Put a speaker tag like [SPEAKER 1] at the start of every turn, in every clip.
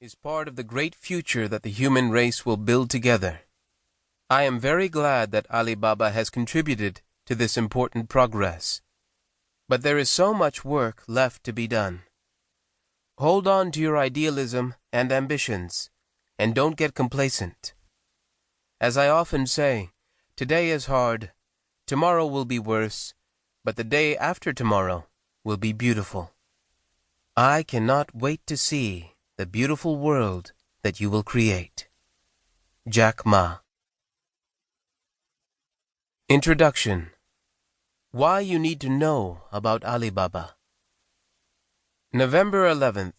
[SPEAKER 1] is part of the great future that the human race will build together. I am very glad that Alibaba has contributed to this important progress. But there is so much work left to be done. Hold on to your idealism and ambitions, and don't get complacent. As I often say, today is hard, tomorrow will be worse, but the day after tomorrow will be beautiful. I cannot wait to see the beautiful world that you will create. Jack Ma. Introduction. Why you need to know about Alibaba. November 11th,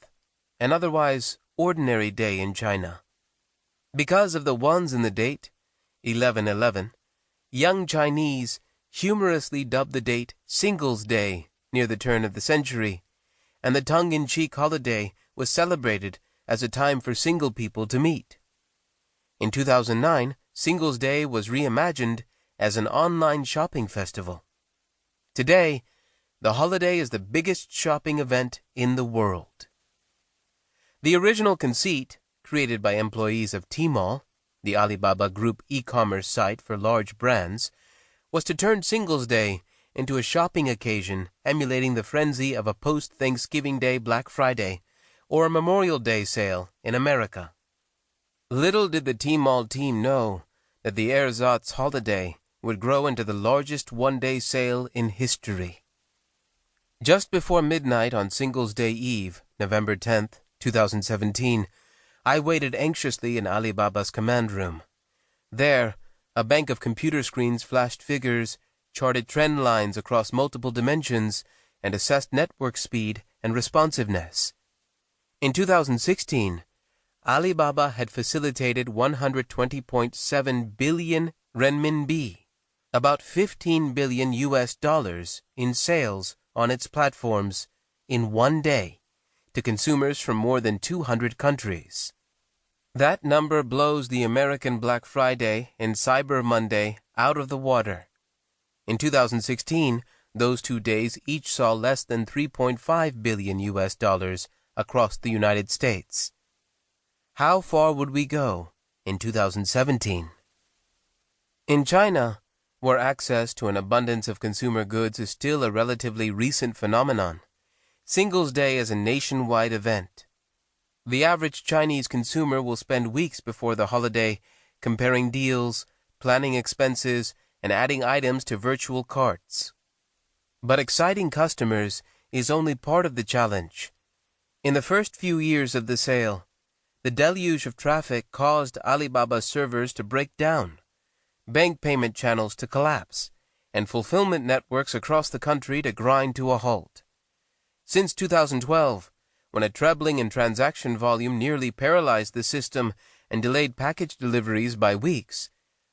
[SPEAKER 1] an otherwise ordinary day in China. Because of the ones in the date, 11/11, young Chinese humorously dubbed the date Singles' Day near the turn of the century, and the tongue-in-cheek holiday was celebrated as a time for single people to meet. In 2009, Singles' Day was reimagined as an online shopping festival. Today, the holiday is the biggest shopping event in the world. The original conceit, created by employees of Tmall, the Alibaba Group e-commerce site for large brands, was to turn Singles' Day into a shopping occasion emulating the frenzy of a post-Thanksgiving Day Black Friday or a Memorial Day sale in America. Little did the Tmall team know that the ersatz holiday would grow into the largest one-day sale in history. Just before midnight on Singles' Day Eve, November 10th, 2017, I waited anxiously in Alibaba's command room. There, a bank of computer screens flashed figures, charted trend lines across multiple dimensions, and assessed network speed and responsiveness. In 2016, Alibaba had facilitated 120.7 billion renminbi, about $15 billion in sales on its platforms in one day to consumers from more than 200 countries. That number blows the American Black Friday and Cyber Monday out of the water. In 2016, those 2 days each saw less than $3.5 billion across the United States. How far would we go in 2017? In China, where access to an abundance of consumer goods is still a relatively recent phenomenon, Singles' Day is a nationwide event. The average Chinese consumer will spend weeks before the holiday comparing deals, planning expenses, and adding items to virtual carts. But exciting customers is only part of the challenge. In the first few years of the sale, the deluge of traffic caused Alibaba's servers to break down, bank payment channels to collapse, and fulfillment networks across the country to grind to a halt. Since 2012, when a trebling in transaction volume nearly paralyzed the system and delayed package deliveries by weeks,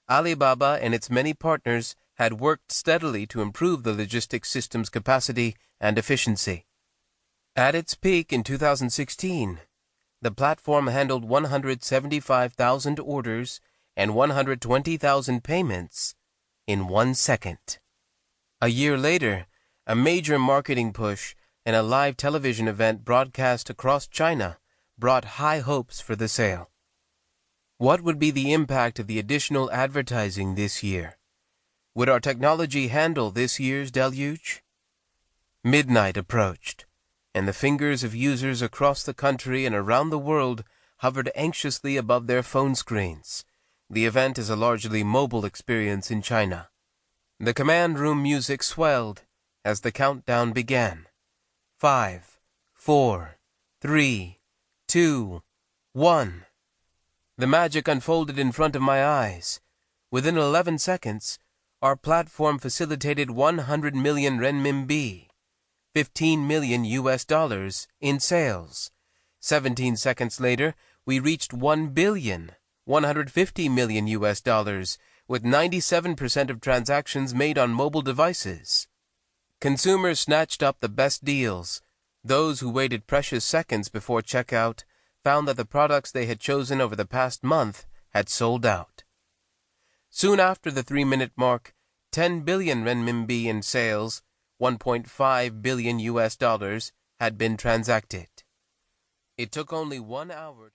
[SPEAKER 1] Alibaba and its many partners had worked steadily to improve the logistics system's capacity and efficiency. At its peak in 2016, the platform handled 175,000 orders and 120,000 payments in 1 second. A year later, a major marketing push and a live television event broadcast across China brought high hopes for the sale. What would be the impact of the additional advertising this year? Would our technology handle this year's deluge? Midnight approached, and the fingers of users across the country and around the world hovered anxiously above their phone screens. The event is a largely mobile experience in China. The command room music swelled as the countdown began. 5, 4, 3, 2, 1. The magic unfolded in front of my eyes. Within 11 seconds, our platform facilitated 100 million renminbi, $15 million in sales. 17 seconds later, we reached $1 billion, $150 million, with 97% of transactions made on mobile devices. Consumers snatched up the best deals. Those who waited precious seconds before checkout found that the products they had chosen over the past month had sold out. Soon after the 3-minute mark, 10 billion renminbi in sales, $1.5 billion had been transacted. It took only 1 hour.